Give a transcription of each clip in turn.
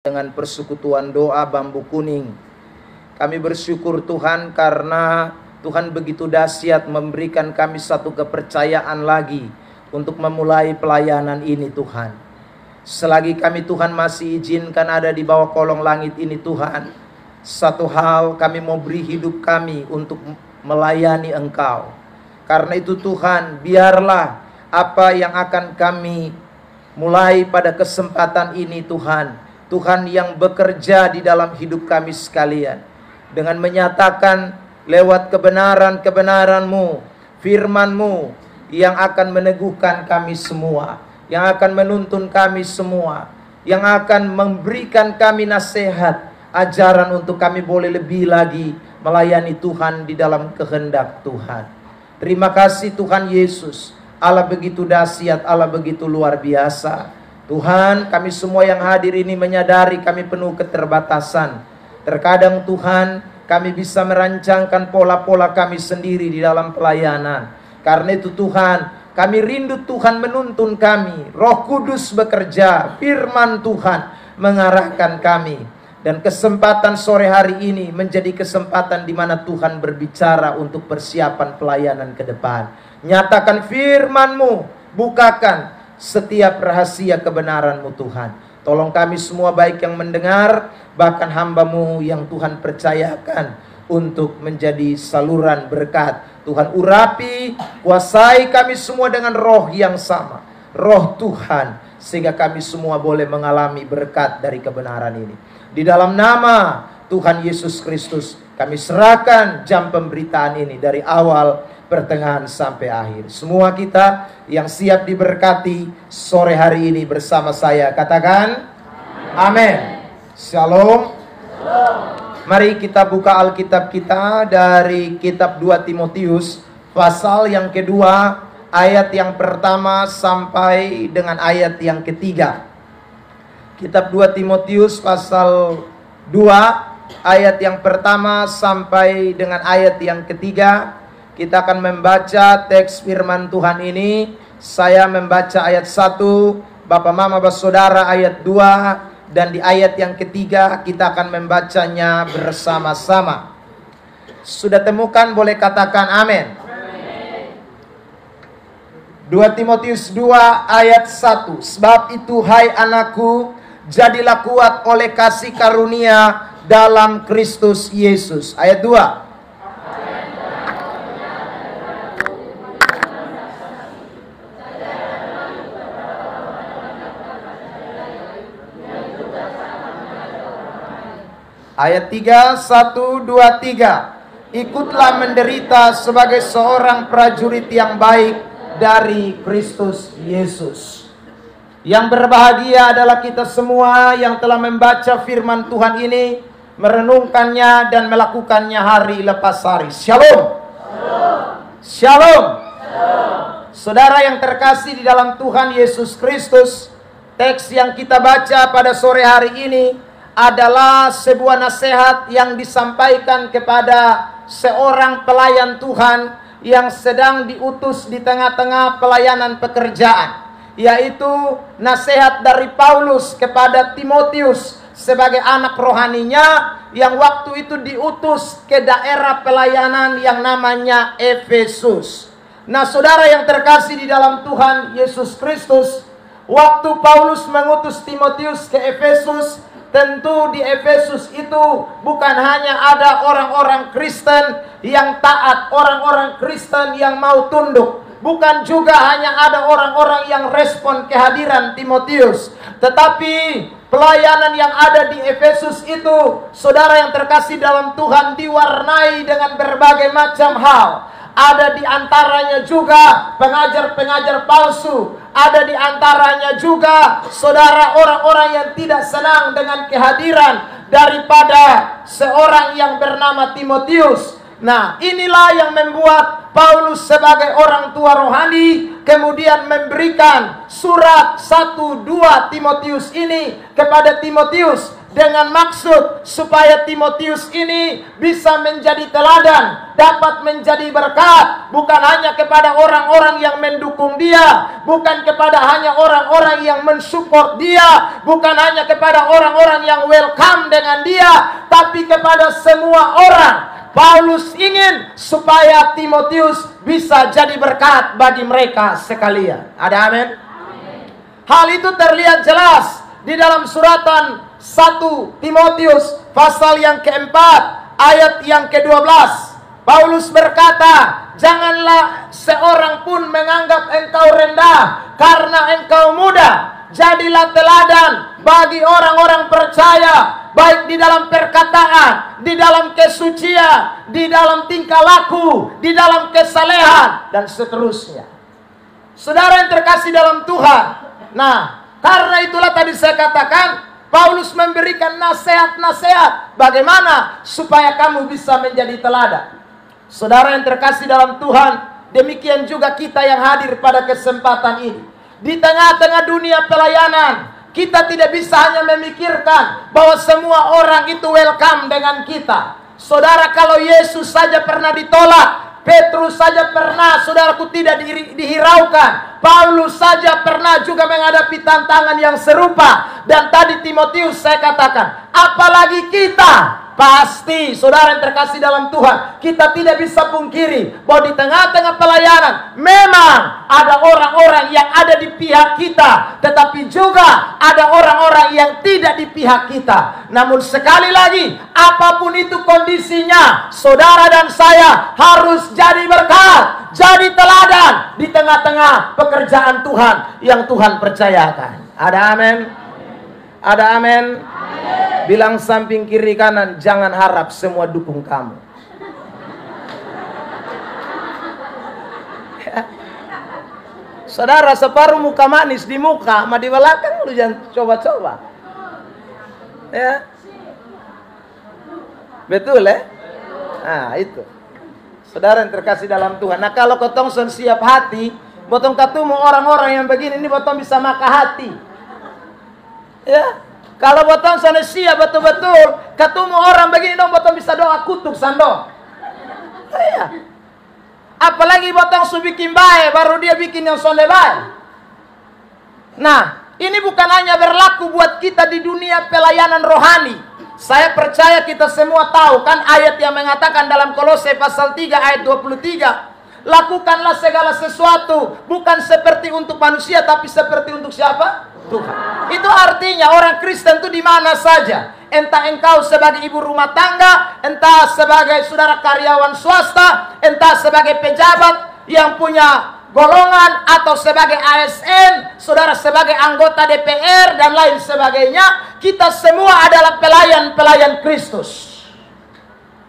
dengan persekutuan doa bambu kuning. Kami bersyukur Tuhan karena Tuhan begitu dahsyat memberikan kami satu kepercayaan lagi untuk memulai pelayanan ini Tuhan. Selagi kami Tuhan masih izinkan ada di bawah kolong langit ini Tuhan, satu hal kami mau beri hidup kami untuk melayani Engkau. Karena itu Tuhan, biarlah apa yang akan kami mulai pada kesempatan ini Tuhan, Tuhan yang bekerja di dalam hidup kami sekalian, dengan menyatakan lewat kebenaran-kebenaran-Mu, firman-Mu yang akan meneguhkan kami semua, yang akan menuntun kami semua, yang akan memberikan kami nasihat, ajaran untuk kami boleh lebih lagi melayani Tuhan di dalam kehendak Tuhan. Terima kasih Tuhan Yesus, Allah begitu dahsyat, Allah begitu luar biasa. Tuhan, kami semua yang hadir ini menyadari kami penuh keterbatasan. Terkadang Tuhan, kami bisa merancangkan pola-pola kami sendiri di dalam pelayanan. Karena itu Tuhan, kami rindu Tuhan menuntun kami. Roh Kudus bekerja, firman Tuhan mengarahkan kami. Dan kesempatan sore hari ini menjadi kesempatan di mana Tuhan berbicara untuk persiapan pelayanan ke depan. Nyatakan firman-Mu, bukakan setiap rahasia kebenaran-Mu Tuhan. Tolong kami semua baik yang mendengar, bahkan hamba-Mu yang Tuhan percayakan untuk menjadi saluran berkat. Tuhan urapi, kuasai kami semua dengan roh yang sama, roh Tuhan, sehingga kami semua boleh mengalami berkat dari kebenaran ini. Di dalam nama Tuhan Yesus Kristus, kami serahkan jam pemberitaan ini dari awal, pertengahan sampai akhir. Semua kita yang siap diberkati sore hari ini bersama saya, katakan amin. Shalom. Mari kita buka Alkitab kita dari kitab 2 Timotius pasal yang kedua, ayat yang pertama sampai dengan ayat yang ketiga. Kitab 2 Timotius pasal 2 ayat yang pertama sampai dengan ayat yang ketiga. Kita akan membaca teks firman Tuhan ini. Saya membaca ayat 1, Bapak Mama Saudara ayat 2, dan di ayat yang ketiga kita akan membacanya bersama-sama. Sudah temukan boleh katakan amin. 2 Timotius 2 ayat 1. Sebab itu hai anakku, jadilah kuat oleh kasih karunia dalam Kristus Yesus. Ayat 2. Ayat 3, 1, 2, 3. Ikutlah menderita sebagai seorang prajurit yang baik dari Kristus Yesus. Yang berbahagia adalah kita semua yang telah membaca firman Tuhan ini, merenungkannya dan melakukannya hari lepas hari. Shalom. Shalom. Shalom. Saudara yang terkasih di dalam Tuhan Yesus Kristus, teks yang kita baca pada sore hari ini adalah sebuah nasihat yang disampaikan kepada seorang pelayan Tuhan yang sedang diutus di tengah-tengah pelayanan pekerjaan, yaitu nasihat dari Paulus kepada Timotius sebagai anak rohaninya yang waktu itu diutus ke daerah pelayanan yang namanya Efesus. Nah, saudara yang terkasih di dalam Tuhan Yesus Kristus, waktu Paulus mengutus Timotius ke Efesus, tentu di Efesus itu bukan hanya ada orang-orang Kristen yang taat, orang-orang Kristen yang mau tunduk. Bukan juga hanya ada orang-orang yang respon kehadiran Timotius. Tetapi pelayanan yang ada di Efesus itu, saudara yang terkasih dalam Tuhan, diwarnai dengan berbagai macam hal. Ada di antaranya juga pengajar-pengajar palsu. Ada di antaranya juga, saudara, orang-orang yang tidak senang dengan kehadiran daripada seorang yang bernama Timotius. Nah, inilah yang membuat Paulus sebagai orang tua rohani kemudian memberikan surat 1-2 Timotius ini kepada Timotius dengan maksud supaya Timotius ini bisa menjadi teladan, dapat menjadi berkat, bukan hanya kepada orang-orang yang mendukung dia, bukan kepada hanya orang-orang yang mensupport dia, bukan hanya kepada orang-orang yang welcome dengan dia, tapi kepada semua orang. Paulus ingin supaya Timotius bisa jadi berkat bagi mereka sekalian. Ada amin? Hal itu terlihat jelas di dalam suratan 1 Timotius pasal yang keempat ayat yang ke-12. Paulus berkata, janganlah seorang pun menganggap engkau rendah karena engkau muda. Jadilah teladan bagi orang-orang percaya, baik di dalam perkataan, di dalam kesucian, di dalam tingkah laku, di dalam kesalehan, dan seterusnya. Saudara yang terkasih dalam Tuhan, nah, karena itulah tadi saya katakan, Paulus memberikan nasihat-nasihat bagaimana supaya kamu bisa menjadi teladan. Saudara yang terkasih dalam Tuhan, demikian juga kita yang hadir pada kesempatan ini. Di tengah-tengah dunia pelayanan, kita tidak bisa hanya memikirkan bahwa semua orang itu welcome dengan kita. Saudara, kalau Yesus saja pernah ditolak, Petrus saja pernah, saudaraku, tidak dihiraukan. Paulus saja pernah juga menghadapi tantangan yang serupa. Dan tadi Timotius saya katakan, apalagi kita. Pasti, saudara yang terkasih dalam Tuhan, kita tidak bisa pungkiri bahwa di tengah-tengah pelayanan memang ada orang-orang yang ada di pihak kita, tetapi juga ada orang-orang yang tidak di pihak kita. Namun sekali lagi, apapun itu kondisinya, saudara dan saya harus jadi berkat, jadi teladan di tengah-tengah pekerjaan Tuhan yang Tuhan percayakan. Ada amin? Ada amin? Bilang samping kiri kanan, jangan harap semua dukung kamu. Ya. Saudara, separuh muka manis di muka, sama di belakang lu jangan coba-coba. Ya. Betul ya? Nah, itu. Saudara yang terkasih dalam Tuhan. Nah, kalau kotong siap hati, botong ketemu orang-orang yang begini, ini botong bisa maka hati. Ya. Kalau botong sana siap betul-betul ketemu orang begini dong, botong bisa doa kutuk sandong. Iya. Apalagi botong su bikin baik, baru dia bikin yang sonde baik. Nah, ini bukan hanya berlaku buat kita di dunia pelayanan rohani. Saya percaya kita semua tahu kan ayat yang mengatakan dalam Kolose pasal 3 ayat 23. Lakukanlah segala sesuatu bukan seperti untuk manusia, tapi seperti untuk siapa? Tuhan. Itu artinya orang Kristen itu di mana saja. Entah engkau sebagai ibu rumah tangga, entah sebagai saudara karyawan swasta, entah sebagai pejabat yang punya golongan, atau sebagai ASN, saudara sebagai anggota DPR dan lain sebagainya, kita semua adalah pelayan-pelayan Kristus.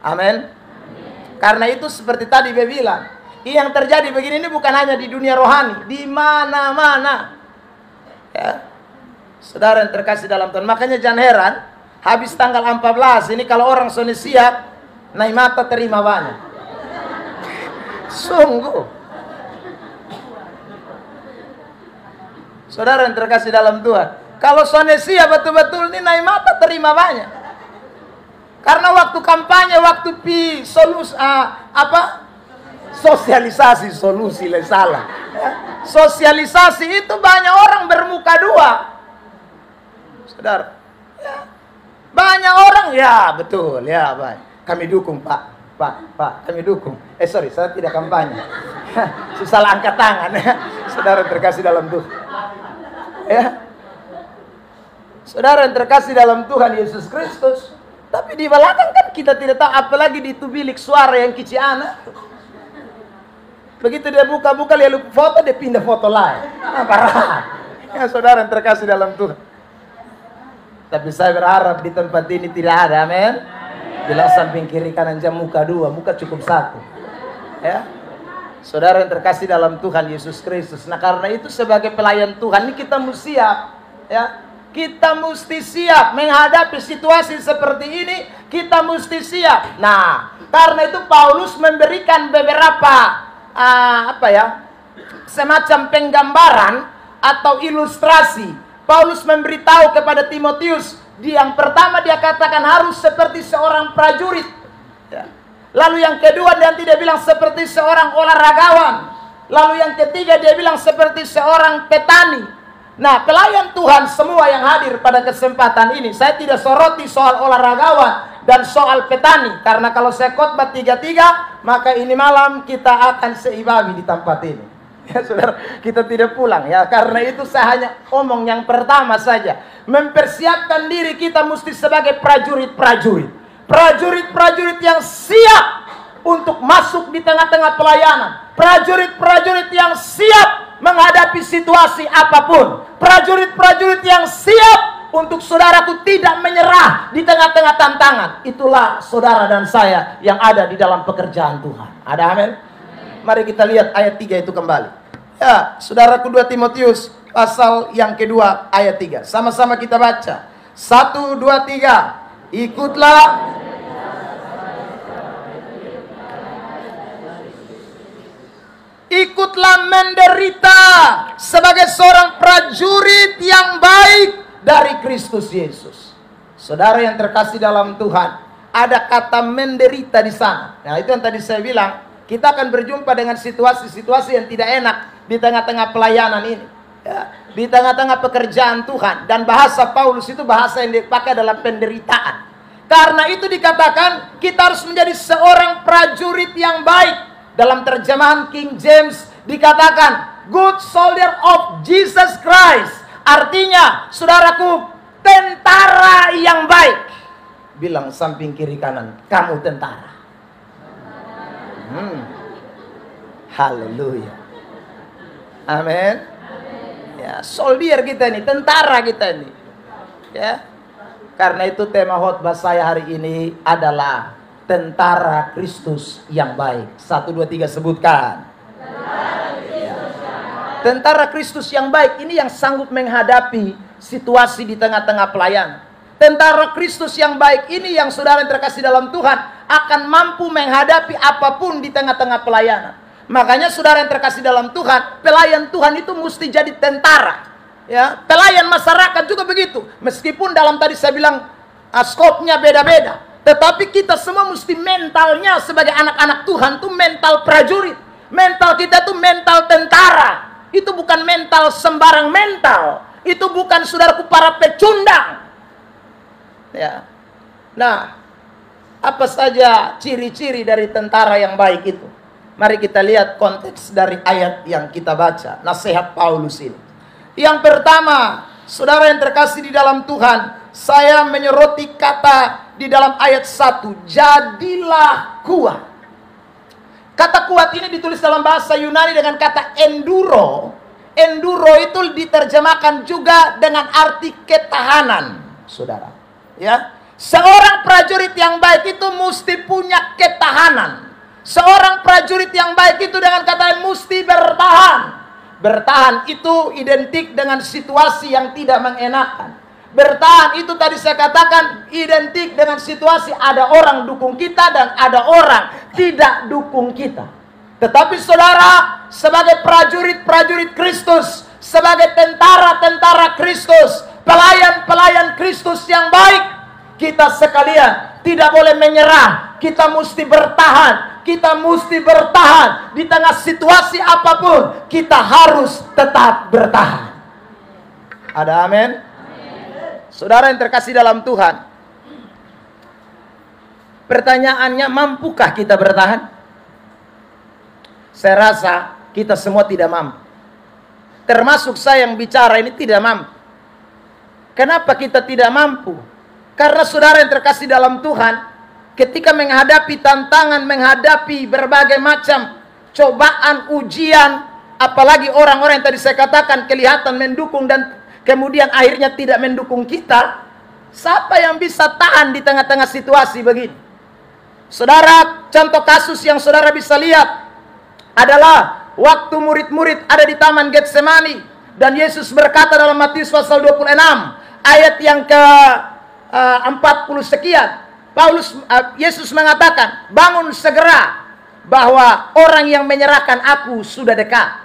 Amin. Karena itu seperti tadi saya bilang, yang terjadi begini ini bukan hanya di dunia rohani, di mana-mana. Ya. Saudara yang terkasih dalam Tuhan, makanya jangan heran habis tanggal 14 ini kalau orang sudah siap naik mata terima banyak. Sungguh. Saudara yang terkasih dalam Tuhan, kalau sudah siap betul-betul ini naik mata terima banyak. Karena waktu kampanye, waktu sosialisasi, solusi salah. Sosialisasi itu banyak orang bermuka dua. Saudara, ya. Banyak orang, ya betul, ya baik. Kami dukung Pak, kami dukung. Sorry, saya tidak kampanye. Salah angkat tangan, ya. Saudara terkasih dalam Tuhan. Ya. Saudara yang terkasih dalam Tuhan Yesus Kristus. Tapi di belakang kan kita tidak tahu, apalagi di itu bilik suara yang kicik anak. Begitu dia buka-buka, dia lupa foto, dia pindah foto lain. Nah, parah. Ya, saudara yang terkasih dalam Tuhan. Tapi saya berharap di tempat ini tidak ada, amin. Bila samping kiri kanan jam muka dua, muka cukup satu. Ya. Saudara yang terkasih dalam Tuhan Yesus Kristus. Nah, karena itu sebagai pelayan Tuhan ini kita mesti siap, ya. Kita mesti siap menghadapi situasi seperti ini, kita mesti siap. Nah, karena itu Paulus memberikan beberapa semacam penggambaran atau ilustrasi. Paulus memberitahu kepada Timotius Yang pertama dia katakan harus seperti seorang prajurit. Ya. Lalu yang kedua nanti dia bilang seperti seorang olahragawan. Lalu yang ketiga dia bilang seperti seorang petani. Nah, pelayan Tuhan semua yang hadir pada kesempatan ini, saya tidak soroti soal olahragawan dan soal petani. Karena kalau saya khotbah tiga-tiga, maka ini malam kita akan seibawi di tempat ini. Ya saudara, kita tidak pulang ya. Karena itu saya hanya omong yang pertama saja. Mempersiapkan diri kita mesti sebagai prajurit-prajurit. Prajurit-prajurit yang siap untuk masuk di tengah-tengah pelayanan. Prajurit-prajurit yang siap menghadapi situasi apapun. Prajurit-prajurit yang siap untuk saudaraku tidak menyerah di tengah-tengah tantangan. Itulah saudara dan saya yang ada di dalam pekerjaan Tuhan. Ada amin? Mari kita lihat ayat 3 itu kembali. Ya, saudaraku, 2 Timotius pasal yang kedua ayat 3. Sama-sama kita baca. 1, 2, 3. Ikutlah menderita sebagai seorang prajurit yang baik dari Kristus Yesus. Saudara yang terkasih dalam Tuhan, ada kata menderita di sana. Nah, itu yang tadi saya bilang. Kita akan berjumpa dengan situasi-situasi yang tidak enak di tengah-tengah pelayanan ini. Ya, di tengah-tengah pekerjaan Tuhan. Dan bahasa Paulus itu bahasa yang dipakai dalam penderitaan. Karena itu dikatakan kita harus menjadi seorang prajurit yang baik. Dalam terjemahan King James dikatakan good soldier of Jesus Christ. Artinya, saudaraku, tentara yang baik. Bilang samping kiri kanan, kamu tentara. Haleluya. Amin. Ya, soldier kita ini, tentara kita ini. Ya. Karena itu tema khotbah saya hari ini adalah tentara Kristus yang baik. 1, 2, 3 sebutkan. Tentara Kristus yang baik ini yang sanggup menghadapi situasi di tengah-tengah pelayanan. Tentara Kristus yang baik ini yang saudara yang terkasih dalam Tuhan akan mampu menghadapi apapun di tengah-tengah pelayanan. Makanya saudara yang terkasih dalam Tuhan, pelayan Tuhan itu mesti jadi tentara. Ya, pelayan masyarakat juga begitu. Meskipun dalam tadi saya bilang skopnya beda-beda, tetapi kita semua mesti mentalnya sebagai anak-anak Tuhan tuh mental prajurit. Mental kita tuh mental tentara. Itu bukan mental sembarang mental. Itu bukan saudaraku para pecundang. Ya. Nah, apa saja ciri-ciri dari tentara yang baik itu? Mari kita lihat konteks dari ayat yang kita baca. Nasihat Paulus ini. Yang pertama, saudara yang terkasih di dalam Tuhan, saya menyoroti kata di dalam ayat 1. Jadilah kuat. Kata kuat ini ditulis dalam bahasa Yunani dengan kata enduro. Enduro itu diterjemahkan juga dengan arti ketahanan, saudara. Ya, seorang prajurit yang baik itu mesti punya ketahanan. Seorang prajurit yang baik itu dengan kata lain mesti bertahan. Bertahan itu identik dengan situasi yang tidak mengenakan. Bertahan itu tadi saya katakan identik dengan situasi ada orang dukung kita dan ada orang tidak dukung kita. Tetapi saudara, sebagai prajurit-prajurit Kristus, sebagai tentara-tentara Kristus, pelayan-pelayan Kristus yang baik, kita sekalian tidak boleh menyerah. Kita mesti bertahan. Kita mesti bertahan di tengah situasi apapun. Kita harus tetap bertahan. Ada amin? Saudara yang terkasih dalam Tuhan, pertanyaannya, mampukah kita bertahan? Saya rasa kita semua tidak mampu. Termasuk saya yang bicara ini tidak mampu. Kenapa kita tidak mampu? Karena saudara yang terkasih dalam Tuhan, ketika menghadapi tantangan, menghadapi berbagai macam cobaan, ujian, apalagi orang-orang yang tadi saya katakan kelihatan mendukung dan kemudian akhirnya tidak mendukung kita, siapa yang bisa tahan di tengah-tengah situasi begini? Saudara, contoh kasus yang saudara bisa lihat adalah waktu murid-murid ada di Taman Getsemani dan Yesus berkata dalam Matius pasal 26 ayat yang ke 40 sekian, Yesus mengatakan, bangun segera bahwa orang yang menyerahkan aku sudah dekat.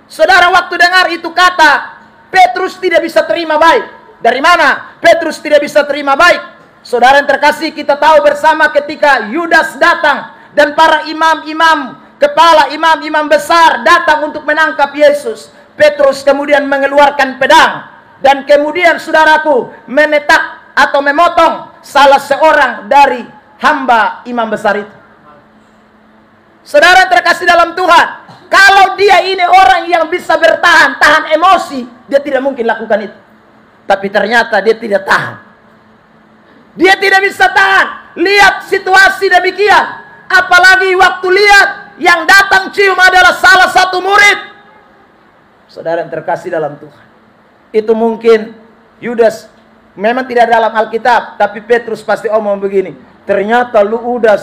Saudara, waktu dengar itu kata, Petrus tidak bisa terima baik. Dari mana Petrus tidak bisa terima baik? Saudara yang terkasih, kita tahu bersama ketika Yudas datang dan para imam-imam, kepala imam-imam besar datang untuk menangkap Yesus. Petrus kemudian mengeluarkan pedang dan kemudian saudaraku menetak atau memotong salah seorang dari hamba imam besar itu. Saudara terkasih dalam Tuhan, kalau dia ini orang yang bisa tahan emosi, dia tidak mungkin lakukan itu. Tapi ternyata dia tidak tahan. Dia tidak bisa tahan. Lihat situasi demikian. Apalagi waktu lihat yang datang cium adalah salah satu murid. Saudara yang terkasih dalam Tuhan, itu mungkin Yudas memang tidak dalam Alkitab, tapi Petrus pasti omong begini, ternyata lu udah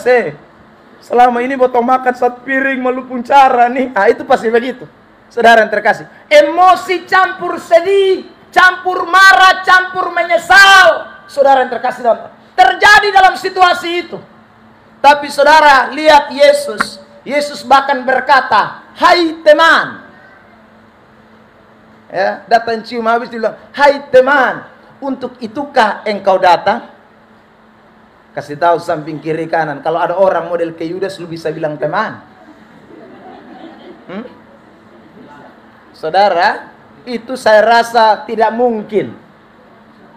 selama ini botol makan satu piring malu puncara nih. Itu pasti begitu. Saudara yang terkasih, emosi campur sedih, campur marah, campur menyesal. Saudara yang terkasih dalam terjadi dalam situasi itu. Tapi saudara lihat Yesus. Yesus bahkan berkata, hai teman. Ya, datang cium habis dia bilang, hai teman, untuk itukah engkau datang? Kasih tahu samping kiri kanan, kalau ada orang model ke Yudas, lu bisa bilang teman. Saudara, itu saya rasa tidak mungkin.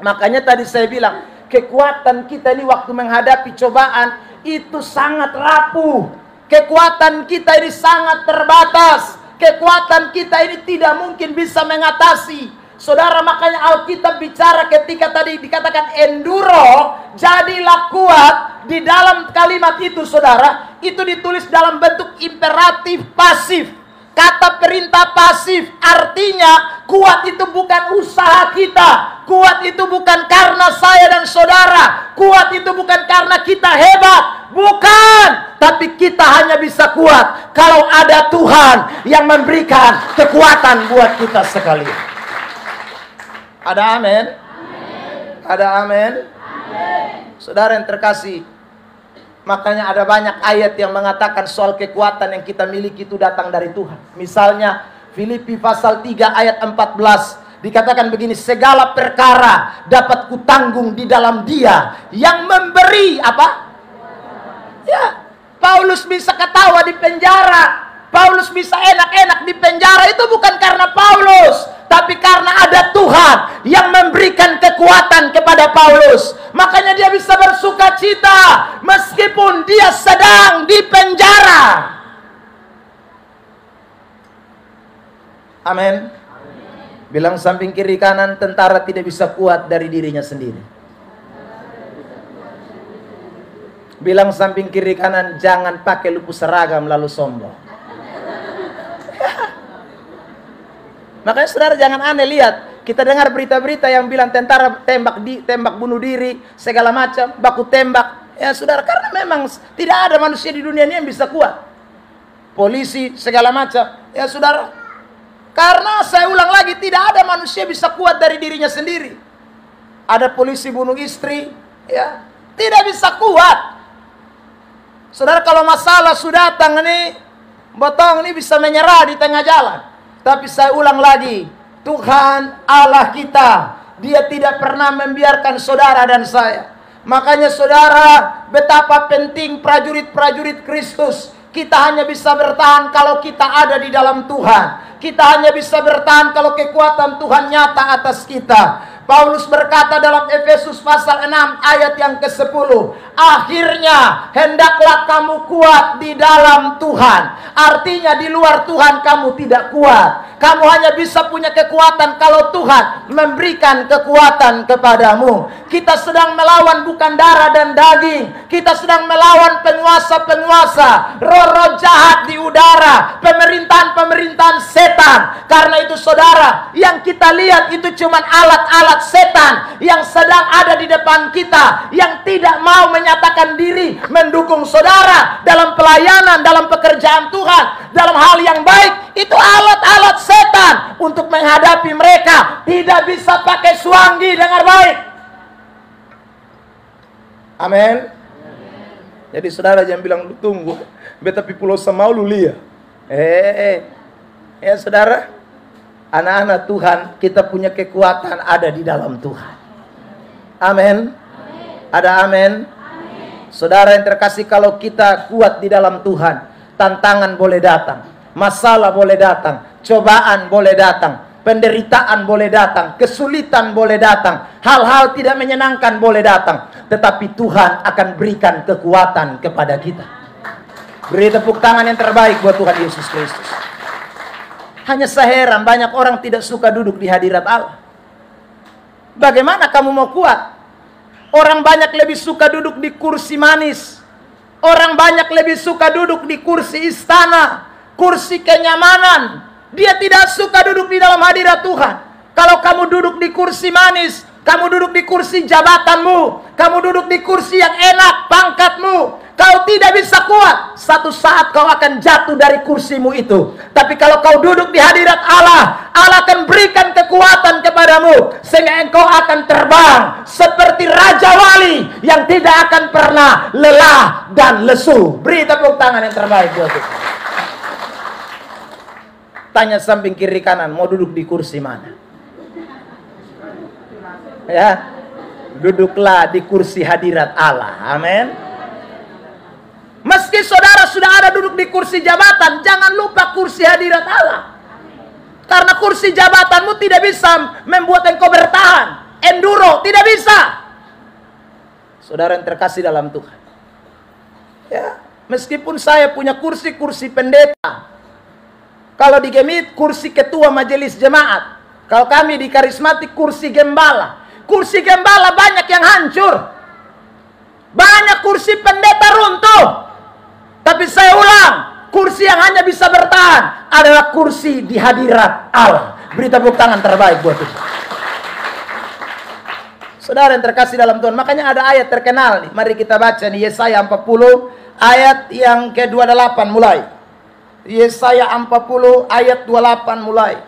Makanya tadi saya bilang, kekuatan kita ini waktu menghadapi cobaan itu sangat rapuh. Kekuatan kita ini sangat terbatas. Kekuatan kita ini tidak mungkin bisa mengatasi. Saudara, makanya Alkitab bicara ketika tadi dikatakan enduro, jadilah kuat. Di dalam kalimat itu saudara, itu ditulis dalam bentuk imperatif pasif. Kata perintah pasif artinya kuat itu bukan usaha kita. Kuat itu bukan karena saya dan saudara. Kuat itu bukan karena kita hebat. Bukan. Tapi kita hanya bisa kuat kalau ada Tuhan yang memberikan kekuatan buat kita sekalian. Ada amin? Ada amin? Saudara yang terkasih, makanya ada banyak ayat yang mengatakan soal kekuatan yang kita miliki itu datang dari Tuhan. Misalnya Filipi pasal 3 ayat 14 dikatakan begini, segala perkara dapat kutanggung di dalam Dia yang memberi apa? Ya, Paulus bisa ketawa di penjara. Paulus bisa enak-enak di penjara itu bukan karena Paulus, tapi karena ada Tuhan yang memberikan kekuatan kepada Paulus. Makanya dia bisa bersuka cita meskipun dia sedang di penjara. Amin. Bilang samping kiri kanan, tentara tidak bisa kuat dari dirinya sendiri. Bilang samping kiri kanan, jangan pakai lupu seragam lalu sombong. Makanya saudara jangan aneh, lihat, kita dengar berita-berita yang bilang tentara tembak bunuh diri, segala macam, baku tembak. Ya saudara, karena memang tidak ada manusia di dunia ini yang bisa kuat. Polisi segala macam. Ya saudara, karena saya ulang lagi, tidak ada manusia bisa kuat dari dirinya sendiri. Ada polisi bunuh istri, ya, tidak bisa kuat. Saudara, kalau masalah sudah datang nih, botong ini bisa menyerah di tengah jalan. Tapi saya ulang lagi, Tuhan Allah kita, Dia tidak pernah membiarkan saudara dan saya. Makanya saudara, betapa penting prajurit-prajurit Kristus. Kita hanya bisa bertahan kalau kita ada di dalam Tuhan. Kita hanya bisa bertahan kalau kekuatan Tuhan nyata atas kita. Paulus berkata dalam Efesus pasal 6 ayat yang ke-10, akhirnya hendaklah kamu kuat di dalam Tuhan. Artinya di luar Tuhan kamu tidak kuat. Kamu hanya bisa punya kekuatan kalau Tuhan memberikan kekuatan kepadamu. Kita sedang melawan bukan darah dan daging. Kita sedang melawan penguasa-penguasa, roh-roh jahat di udara, pemerintahan-pemerintahan setan. Karena itu saudara, yang kita lihat itu cuma alat-alat setan yang sedang ada di depan kita, yang tidak mau menyatakan diri mendukung saudara dalam pelayanan, dalam pekerjaan Tuhan, dalam hal yang baik. Itu alat-alat setan untuk menghadapi mereka. Tidak bisa pakai suanggi dengan baik. Amin. Jadi saudara jangan bilang lu tunggu, beta pi pulau Samau lu lihat. Ya saudara, Anak-anak Tuhan, kita punya kekuatan ada di dalam Tuhan. Amin. Ada amin. Saudara yang terkasih, kalau kita kuat di dalam Tuhan, tantangan boleh datang, masalah boleh datang, cobaan boleh datang, penderitaan boleh datang, kesulitan boleh datang, hal-hal tidak menyenangkan boleh datang, tetapi Tuhan akan berikan kekuatan kepada kita. Beri tepuk tangan yang terbaik buat Tuhan Yesus Kristus. Hanya saya heran, banyak orang tidak suka duduk di hadirat Allah. Bagaimana kamu mau kuat? Orang banyak lebih suka duduk di kursi manis. Orang banyak lebih suka duduk di kursi istana, kursi kenyamanan. Dia tidak suka duduk di dalam hadirat Tuhan. Kalau kamu duduk di kursi manis, kamu duduk di kursi jabatanmu, kamu duduk di kursi yang enak, pangkatmu, kau tidak bisa kuat. Satu saat kau akan jatuh dari kursimu itu. Tapi kalau kau duduk di hadirat Allah, Allah akan berikan kekuatan kepadamu, sehingga engkau akan terbang seperti Raja Wali yang tidak akan pernah lelah dan lesu. Beri tepuk tangan yang terbaik buat Tuhan. Tanya samping kiri kanan, mau duduk di kursi mana? Ya, duduklah di kursi hadirat Allah. Amin. Meski saudara sudah ada duduk di kursi jabatan, jangan lupa kursi hadirat Allah. Karena kursi jabatanmu tidak bisa membuat engkau bertahan. Enduro, tidak bisa. Saudara yang terkasih dalam Tuhan. Ya, meskipun saya punya kursi-kursi pendeta. Kalau di Gemit, kursi ketua majelis jemaat. Kalau kami di karismatik, kursi gembala. Kursi gembala banyak yang hancur. Banyak kursi pendeta runtuh. Tapi saya ulang, kursi yang hanya bisa bertahan adalah kursi di hadirat Allah. Beri tepuk tangan terbaik buat itu. Saudara yang terkasih dalam Tuhan, makanya ada ayat terkenal nih. Mari kita baca nih, Yesaya 40 ayat yang ke-28 mulai. Yesaya 40 ayat 28 mulai.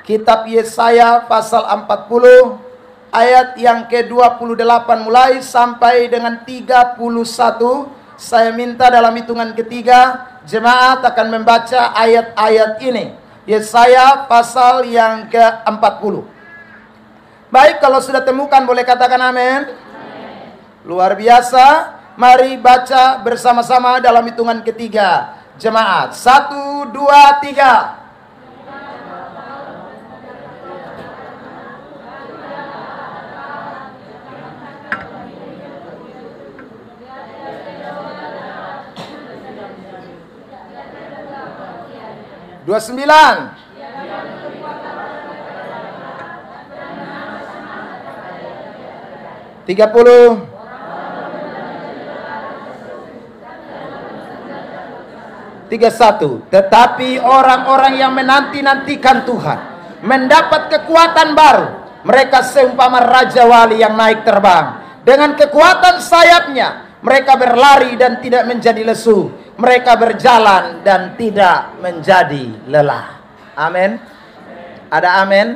Kitab Yesaya pasal 40 ayat yang ke-28 mulai sampai dengan 31. Saya minta dalam hitungan ketiga jemaat akan membaca ayat-ayat ini. Yesaya pasal yang ke-40. Baik, kalau sudah temukan boleh katakan amin. Luar biasa. Mari baca bersama-sama dalam hitungan ketiga. Jemaat, 1, 2, 3. Dua 9. 30. 31. Tetapi orang-orang yang menanti-nantikan Tuhan mendapat kekuatan baru. Mereka seumpama Raja Wali yang naik terbang. Dengan kekuatan sayapnya mereka berlari dan tidak menjadi lesu. Mereka berjalan dan tidak menjadi lelah. Amin. Ada amin?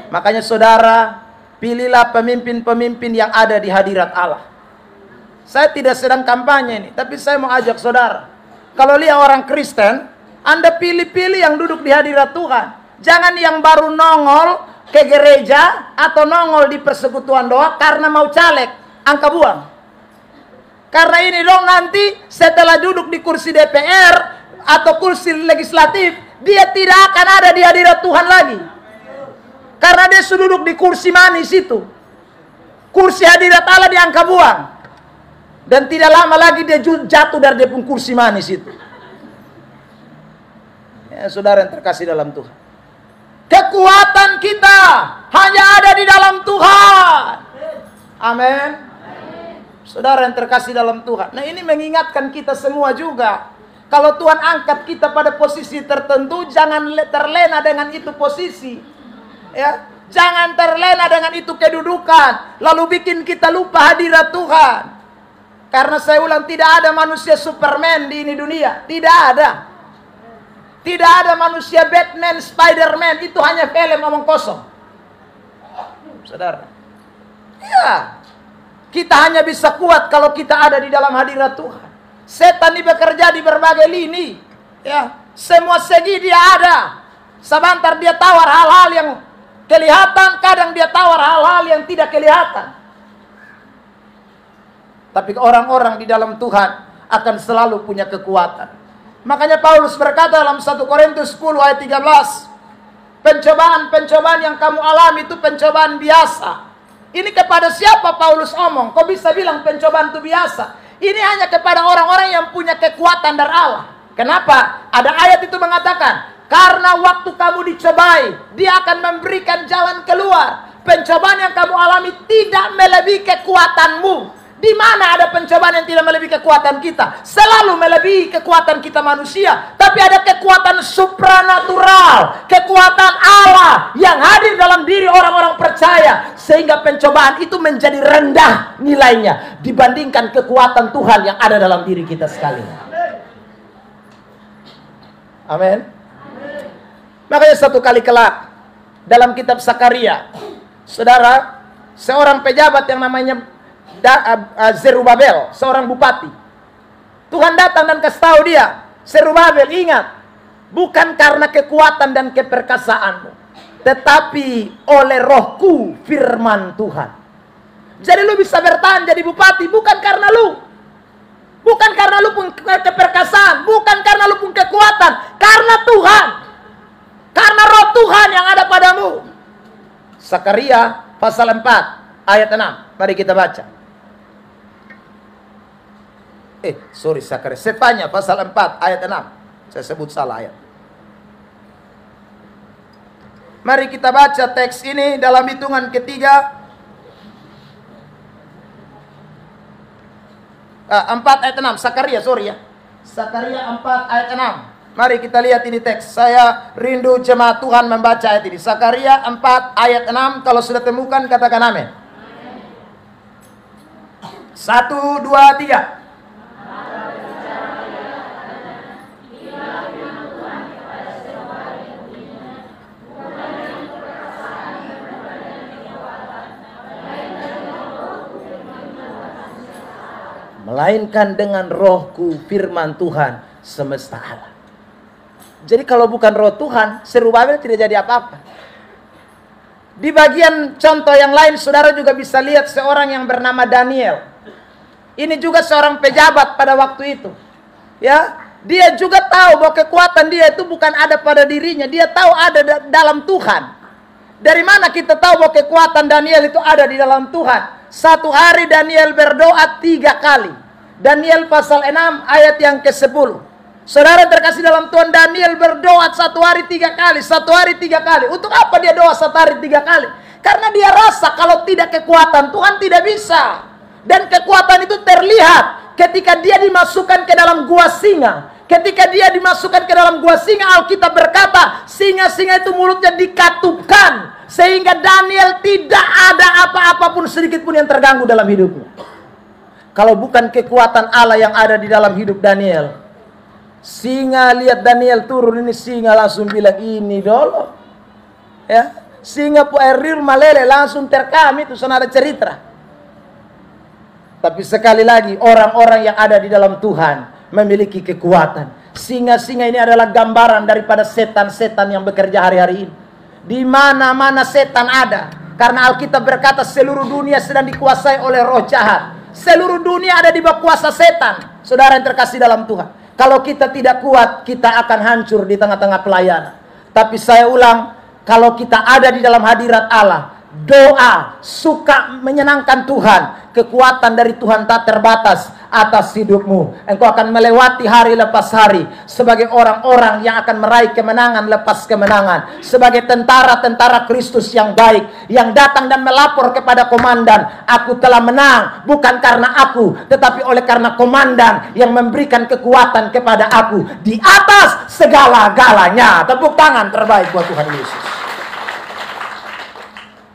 Makanya saudara, pilihlah pemimpin-pemimpin yang ada di hadirat Allah. Saya tidak sedang kampanye ini, tapi saya mau ajak saudara. Kalau lihat orang Kristen, Anda pilih-pilih yang duduk di hadirat Tuhan. Jangan yang baru nongol ke gereja atau nongol di persekutuan doa karena mau caleg, angka buang. Karena ini dong nanti setelah duduk di kursi DPR atau kursi legislatif, dia tidak akan ada di hadirat Tuhan lagi. Karena dia sudah duduk di kursi manis itu. Kursi hadirat Allah diangkat buang. Dan tidak lama lagi dia jatuh dari dia pun kursi manis itu. Ya, saudara yang terkasih dalam Tuhan. Kekuatan kita hanya ada di dalam Tuhan. Amin. Saudara yang terkasih dalam Tuhan. Nah, ini mengingatkan kita semua juga. Kalau Tuhan angkat kita pada posisi tertentu, jangan terlena dengan itu posisi. Ya, jangan terlena dengan itu kedudukan, lalu bikin kita lupa hadirat Tuhan. Karena saya ulang, tidak ada manusia Superman di ini dunia. Tidak ada. Tidak ada manusia Batman, Spiderman. Itu hanya film omong kosong. Saudara. Ya. Kita hanya bisa kuat kalau kita ada di dalam hadirat Tuhan. Setan ini bekerja di berbagai lini. Ya. Semua segi dia ada. Sebentar dia tawar hal-hal yang kelihatan, kadang dia tawar hal-hal yang tidak kelihatan. Tapi orang-orang di dalam Tuhan akan selalu punya kekuatan. Makanya Paulus berkata dalam 1 Korintus 10 ayat 13, pencobaan-pencobaan yang kamu alami itu pencobaan biasa. Ini kepada siapa Paulus omong? Kok bisa bilang pencobaan itu biasa? Ini hanya kepada orang-orang yang punya kekuatan dari Allah. Kenapa? Ada ayat itu mengatakan, karena waktu kamu dicobai, Dia akan memberikan jalan keluar. Pencobaan yang kamu alami tidak melebihi kekuatanmu. Di mana ada pencobaan yang tidak melebihi kekuatan kita? Selalu melebihi kekuatan kita manusia. Tapi ada kekuatan supranatural, kekuatan Allah yang hadir dalam diri orang-orang percaya, sehingga pencobaan itu menjadi rendah nilainya dibandingkan kekuatan Tuhan yang ada dalam diri kita sekalian. Amin. Makanya satu kali kelak dalam kitab Sakaria, saudara, seorang pejabat yang namanya Zerubabel, seorang bupati, Tuhan datang dan kasih tahu dia, Zerubabel, ingat, bukan karena kekuatan dan keperkasaanmu, tetapi oleh Rohku, firman Tuhan. Jadi lu bisa bertahan jadi bupati bukan karena lu, bukan karena lu punya keperkasaan, bukan karena lu punya kekuatan, karena Tuhan, karena Roh Tuhan yang ada padamu. Sakaria pasal 4 ayat 6. Mari kita baca. Sakaria. Sefanya pasal 4 ayat 6. Saya sebut salah ayat. Mari kita baca teks ini dalam hitungan ketiga. 4 ayat 6. Sakaria, sorry ya. Sakaria 4 ayat 6. Mari kita lihat ini teks. Saya rindu jemaat Tuhan membaca ayat ini. Sakaria 4 ayat 6. Kalau sudah temukan katakan amin. 1, 2, 3. Melainkan dengan Rohku, firman Tuhan semesta alam. Jadi kalau bukan Roh Tuhan, Zerubabel tidak jadi apa-apa. Di bagian contoh yang lain, saudara juga bisa lihat seorang yang bernama Daniel. Ini juga seorang pejabat pada waktu itu. Ya, dia juga tahu bahwa kekuatan dia itu bukan ada pada dirinya, dia tahu ada dalam Tuhan. Dari mana kita tahu bahwa kekuatan Daniel itu ada di dalam Tuhan? Satu hari Daniel berdoa 3 kali. Daniel pasal 6 ayat yang ke-10. Saudara terkasih dalam Tuhan, Daniel berdoa 1 hari 3 kali. 1 hari 3 kali. Untuk apa dia doa 1 hari 3 kali? Karena dia rasa kalau tidak kekuatan Tuhan tidak bisa. Dan kekuatan itu terlihat ketika dia dimasukkan ke dalam gua singa. Ketika dia dimasukkan ke dalam gua singa, Alkitab berkata, singa-singa itu mulutnya dikatupkan. Sehingga Daniel tidak ada apa-apa pun sedikit pun yang terganggu dalam hidupnya. Kalau bukan kekuatan Allah yang ada di dalam hidup Daniel, singa lihat Daniel turun, ini singa langsung bilang ini dulu. Ya, singa pu air malele langsung terkam, itu sana ada cerita. Tapi sekali lagi, orang-orang yang ada di dalam Tuhan memiliki kekuatan. Singa-singa ini adalah gambaran daripada setan-setan yang bekerja hari-hari ini. Di mana-mana setan ada. Karena Alkitab berkata seluruh dunia sedang dikuasai oleh roh jahat. Seluruh dunia ada di bawah kuasa setan. Saudara yang terkasih dalam Tuhan, kalau kita tidak kuat, kita akan hancur di tengah-tengah pelayanan. Tapi saya ulang, kalau kita ada di dalam hadirat Allah, doa, suka menyenangkan Tuhan, kekuatan dari Tuhan tak terbatas atas hidupmu. Engkau akan melewati hari lepas hari sebagai orang-orang yang akan meraih kemenangan lepas kemenangan, sebagai tentara-tentara Kristus yang baik, yang datang dan melapor kepada komandan, aku telah menang, bukan karena aku, tetapi oleh karena komandan yang memberikan kekuatan kepada aku di atas segala-galanya. Tepuk tangan terbaik buat Tuhan Yesus.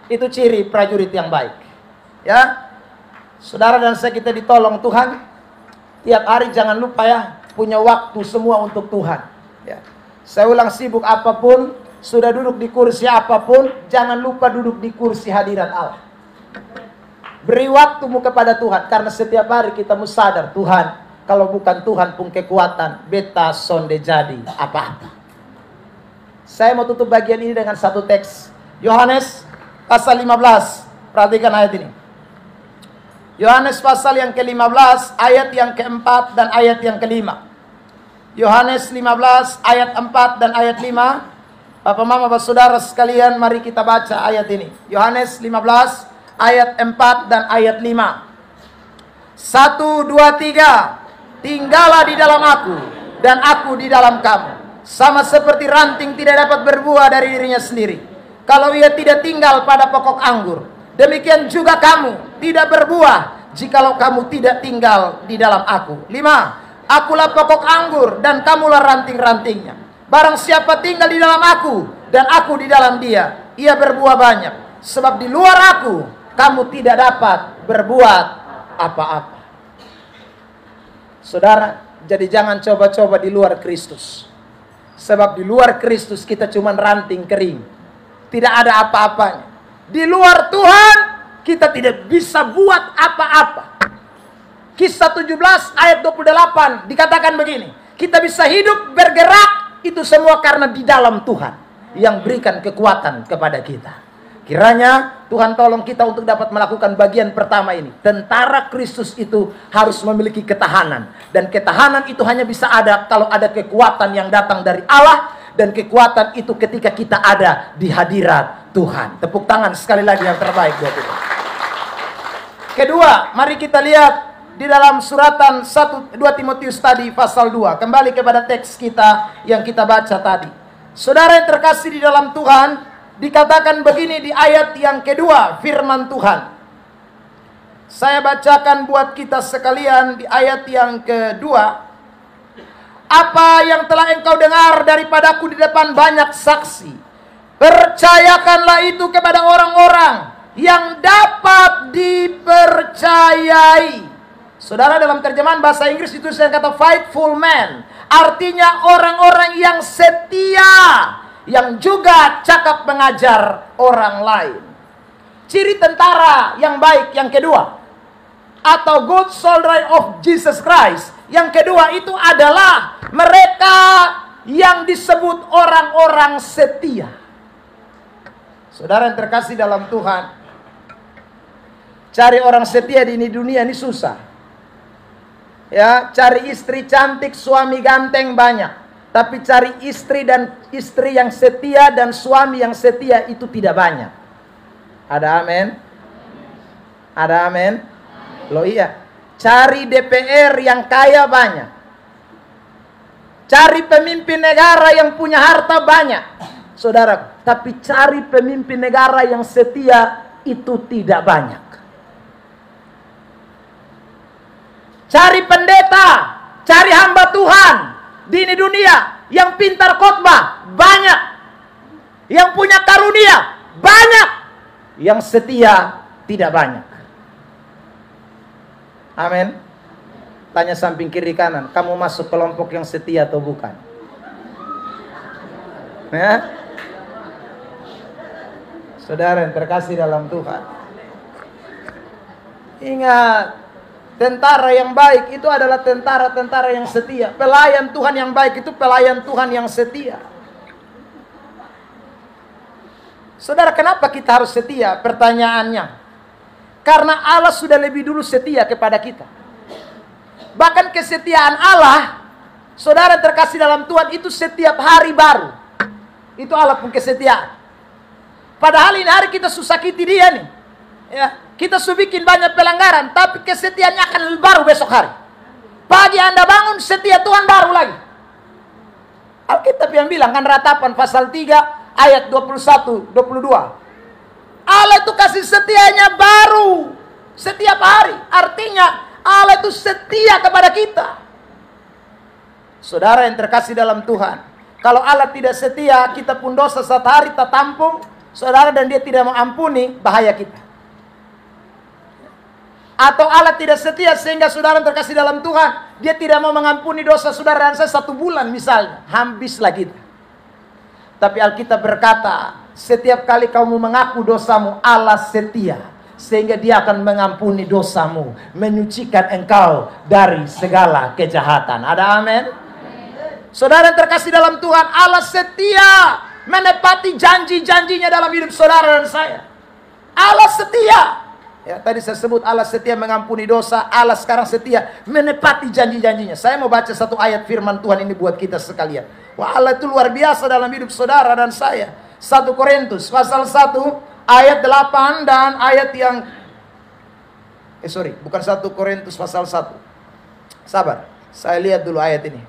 Itu ciri prajurit yang baik. Ya, saudara dan saya, kita ditolong Tuhan. Tiap hari jangan lupa ya, punya waktu semua untuk Tuhan. Ya. Saya ulang, sibuk apapun, sudah duduk di kursi apapun, jangan lupa duduk di kursi hadirat Allah. Beri waktumu kepada Tuhan, karena setiap hari kita mesti sadar, Tuhan, kalau bukan Tuhan pun kekuatan, beta sonde jadi apa-apa. Saya mau tutup bagian ini dengan satu teks. Yohanes pasal 15. Perhatikan ayat ini. Yohanes pasal yang ke-15, ayat yang ke-4 dan ayat yang ke-5. Yohanes 15 ayat 4 dan ayat 5. Bapak Mama, Bapak Saudara sekalian, mari kita baca ayat ini. Yohanes 15 ayat 4 dan ayat 5. 1, 2, 3. Tinggallah di dalam aku dan aku di dalam kamu. Sama seperti ranting tidak dapat berbuah dari dirinya sendiri kalau ia tidak tinggal pada pokok anggur. Demikian juga kamu tidak berbuah jikalau kamu tidak tinggal di dalam aku. 5. Akulah pokok anggur dan kamulah ranting-rantingnya. Barang siapa tinggal di dalam aku dan aku di dalam dia, ia berbuah banyak. Sebab di luar aku kamu tidak dapat berbuat apa-apa. Saudara, jadi jangan coba-coba di luar Kristus. Sebab di luar Kristus kita cuma ranting kering. Tidak ada apa-apanya. Di luar Tuhan kita tidak bisa buat apa-apa. Kisah 17 ayat 28 dikatakan begini. Kita bisa hidup bergerak itu semua karena di dalam Tuhan yang berikan kekuatan kepada kita. Kiranya Tuhan tolong kita untuk dapat melakukan bagian pertama ini. Tentara Kristus itu harus memiliki ketahanan. Dan ketahanan itu hanya bisa ada kalau ada kekuatan yang datang dari Allah. Dan kekuatan itu ketika kita ada di hadirat Tuhan. Tepuk tangan sekali lagi yang terbaik buat Tuhan. Kedua, mari kita lihat di dalam suratan 2 Timotius tadi pasal 2. Kembali kepada teks kita yang kita baca tadi. Saudara yang terkasih di dalam Tuhan, dikatakan begini di ayat yang kedua, firman Tuhan. Saya bacakan buat kita sekalian di ayat yang kedua. Apa yang telah engkau dengar daripadaku di depan banyak saksi, percayakanlah itu kepada orang-orang yang dapat dipercayai. Saudara, dalam terjemahan bahasa Inggris itu saya kata faithful man. Artinya orang-orang yang setia, yang juga cakap mengajar orang lain. Ciri tentara yang baik yang kedua, atau good soldier of Jesus Christ, yang kedua itu adalah mereka yang disebut orang-orang setia. Saudara yang terkasih dalam Tuhan, cari orang setia di dunia ini susah. Ya, cari istri cantik, suami ganteng banyak. Tapi cari istri yang setia dan suami yang setia itu tidak banyak. Ada amin? Ada amin? Loh iya. Cari DPR yang kaya banyak. Cari pemimpin negara yang punya harta banyak. Saudara, tapi cari pemimpin negara yang setia itu tidak banyak. Cari pendeta, cari hamba Tuhan di ini dunia yang pintar khotbah banyak. Yang punya karunia banyak. Yang setia tidak banyak. Amin. Tanya samping kiri kanan, kamu masuk kelompok yang setia atau bukan? Ya? Saudara yang terkasih dalam Tuhan, ingat, tentara yang baik itu adalah tentara-tentara yang setia. Pelayan Tuhan yang baik itu pelayan Tuhan yang setia. Saudara, kenapa kita harus setia? Pertanyaannya, karena Allah sudah lebih dulu setia kepada kita. Bahkan kesetiaan Allah, saudara terkasih dalam Tuhan, itu setiap hari baru. Itu Allah pun kesetiaan. Padahal ini hari kita susakiti dia nih. Ya, kita bikin banyak pelanggaran, tapi kesetiaannya akan lebih baru besok hari. Pagi Anda bangun, setia Tuhan baru lagi. Alkitab yang bilang kan, Ratapan pasal 3 ayat 21, 22. Allah itu kasih setianya baru setiap hari. Artinya Allah itu setia kepada kita. Saudara yang terkasih dalam Tuhan, kalau Allah tidak setia, kita pun dosa satu hari tak tampung, saudara, dan dia tidak mengampuni, bahaya kita. Atau Allah tidak setia sehingga saudara yang terkasih dalam Tuhan, dia tidak mau mengampuni dosa saudara dan saya 1 bulan misalnya, habislah kita. Tapi Alkitab berkata, setiap kali kamu mengaku dosamu, Allah setia. Sehingga dia akan mengampuni dosamu. Menyucikan engkau dari segala kejahatan. Ada amin? Saudara yang terkasih dalam Tuhan, Allah setia. menepati janji-janjinya dalam hidup saudara dan saya. Allah setia. Ya, tadi saya sebut Allah setia mengampuni dosa. Allah sekarang setia menepati janji-janjinya. Saya mau baca satu ayat firman Tuhan ini buat kita sekalian. Wah, Allah itu luar biasa dalam hidup saudara dan saya. 1 Korintus pasal 1 ayat 8 dan ayat yang bukan 1 Korintus pasal 1. Sabar, saya lihat dulu ayat ini.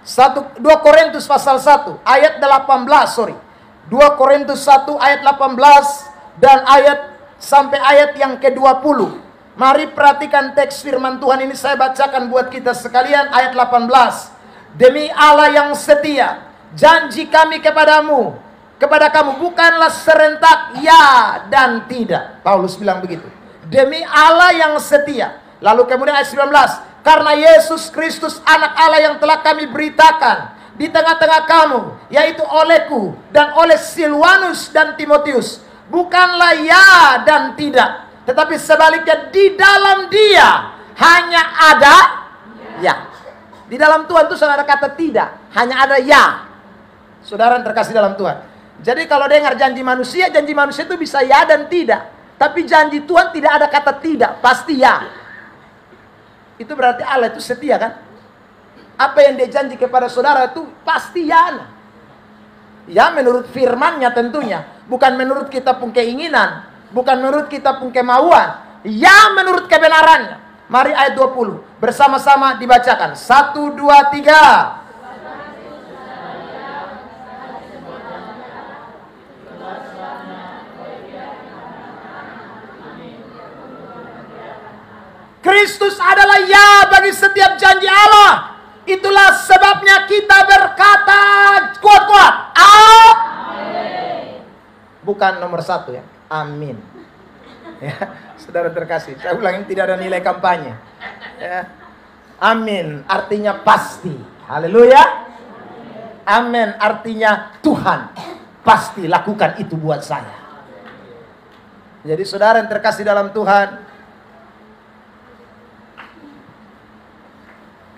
2 Korintus pasal 1 ayat 18, 2 Korintus 1 ayat 18 dan ayat sampai ayat yang ke-20. Mari perhatikan teks firman Tuhan ini, saya bacakan buat kita sekalian ayat 18. Demi Allah yang setia, janji kami kepada kamu bukanlah serentak ya dan tidak. Paulus bilang begitu. Demi Allah yang setia. Lalu kemudian ayat 19. Karena Yesus Kristus anak Allah yang telah kami beritakan di tengah-tengah kamu, yaitu olehku dan oleh Silwanus dan Timotius, bukanlah ya dan tidak, tetapi sebaliknya di dalam dia hanya ada ya. Di dalam Tuhan itu saudara kata tidak, hanya ada ya. Saudara yang terkasih dalam Tuhan. Jadi kalau dengar janji manusia itu bisa ya dan tidak. Tapi janji Tuhan tidak ada kata tidak, pasti ya. Itu berarti Allah itu setia kan? Apa yang dia janji kepada saudara itu pasti ya. Ya menurut firman-Nya tentunya. Bukan menurut kita pun keinginan. Bukan menurut kita pun kemauan. Ya menurut kebenarannya. Mari ayat 20. Bersama-sama dibacakan. 1, 2, 3. Kristus adalah ya bagi setiap janji Allah. Itulah sebabnya kita berkata kuat-kuat. Amin. Bukan nomor 1 ya. Amin. Ya, saudara terkasih. Saya ulangi, tidak ada nilai kampanye. Ya. Amin artinya pasti. Haleluya. Amin artinya Tuhan pasti lakukan itu buat saya. Jadi saudara yang terkasih dalam Tuhan,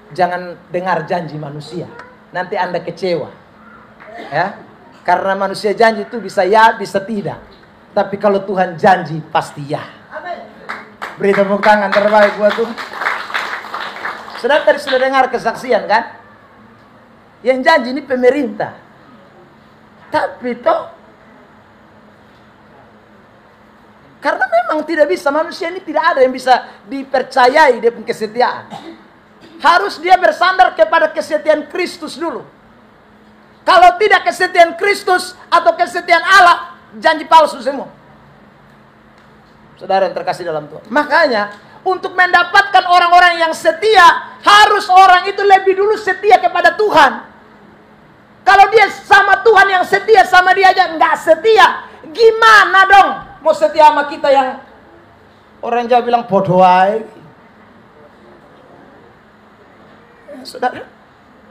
jangan dengar janji manusia, nanti Anda kecewa. Ya. Karena manusia janji itu bisa ya, bisa tidak. Tapi kalau Tuhan janji pasti ya. Beri tepuk tangan terbaik buat Tuhan. Saudara tadi sudah dengar kesaksian kan? Yang janji ini pemerintah. Tapi toh karena memang tidak bisa, manusia ini tidak ada yang bisa dipercayai dia punya kesetiaan. Harus dia bersandar kepada kesetiaan Kristus dulu. Kalau tidak kesetiaan Kristus atau kesetiaan Allah, janji palsu semua. Saudara yang terkasih dalam Tuhan. Makanya, untuk mendapatkan orang-orang yang setia, harus orang itu lebih dulu setia kepada Tuhan. Kalau dia sama Tuhan yang setia, sama dia aja nggak setia, gimana dong mau setia sama kita yang orang Jawa bilang bodoh aja. Saudara,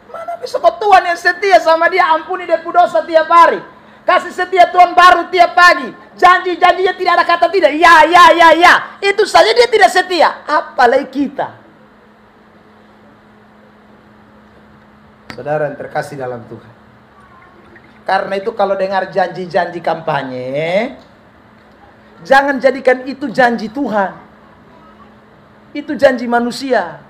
mana bisa kok Tuhan yang setia sama dia, ampuni dia dosa tiap hari, kasih setia Tuhan baru tiap pagi, janji-janjinya tidak ada kata tidak, ya, itu saja dia tidak setia, apalagi kita. Saudara yang terkasih dalam Tuhan, karena itu kalau dengar janji-janji kampanye, jangan jadikan itu janji Tuhan, itu janji manusia.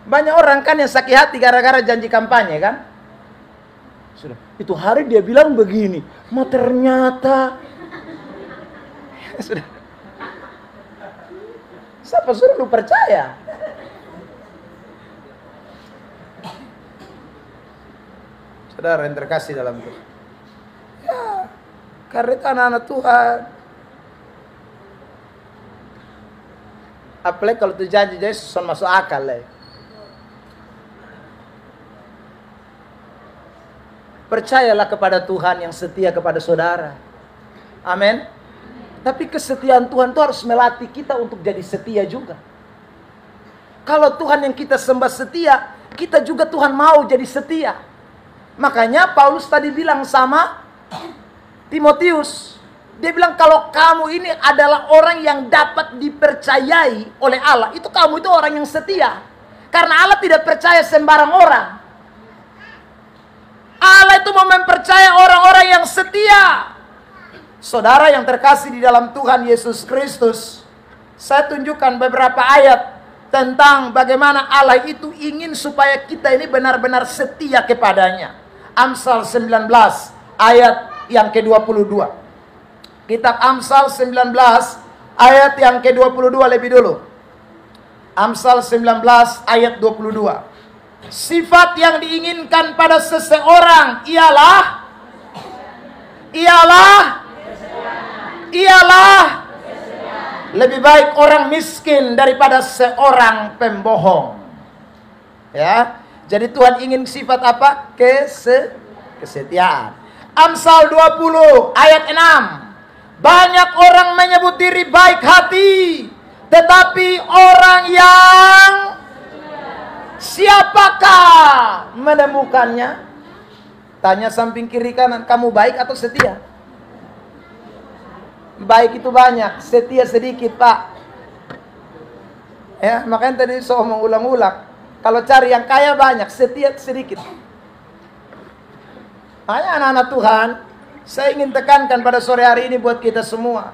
Banyak orang kan yang sakit hati gara-gara janji kampanye kan? Sudah, itu hari dia bilang begini, ma ternyata sudah. Siapa suruh lu percaya? Saudara yang terkasih dalam Tuhan. Ya, karena itu anak-anak Tuhan. Apalagi kalau itu janji-janji susah masuk akal lah. Percayalah kepada Tuhan yang setia kepada saudara. Amin. Tapi kesetiaan Tuhan itu harus melatih kita untuk jadi setia juga. Kalau Tuhan yang kita sembah setia, kita juga Tuhan mau jadi setia. Makanya Paulus tadi bilang sama Timotius. Dia bilang kalau kamu ini adalah orang yang dapat dipercayai oleh Allah, itu kamu itu orang yang setia. Karena Allah tidak percaya sembarang orang. Allah itu mau mempercaya orang-orang yang setia. Saudara yang terkasih di dalam Tuhan Yesus Kristus, saya tunjukkan beberapa ayat tentang bagaimana Allah itu ingin supaya kita ini benar-benar setia kepadanya. Amsal 19 ayat yang ke-22. Kitab Amsal 19 ayat yang ke-22 lebih dulu. Amsal 19 ayat 22. Sifat yang diinginkan pada seseorang ialah lebih baik orang miskin daripada seorang pembohong. Ya. Jadi Tuhan ingin sifat apa? Kesetiaan. Amsal 20 ayat 6. Banyak orang menyebut diri baik hati, tetapi orang yang siapakah menemukannya? Tanya samping kiri kanan, kamu baik atau setia? Baik itu banyak, setia sedikit, Pak. Ya, makanya tadi saya omong ulang-ulang. Kalau cari yang kaya banyak, setia sedikit. Makanya anak-anak Tuhan, saya ingin tekankan pada sore hari ini buat kita semua.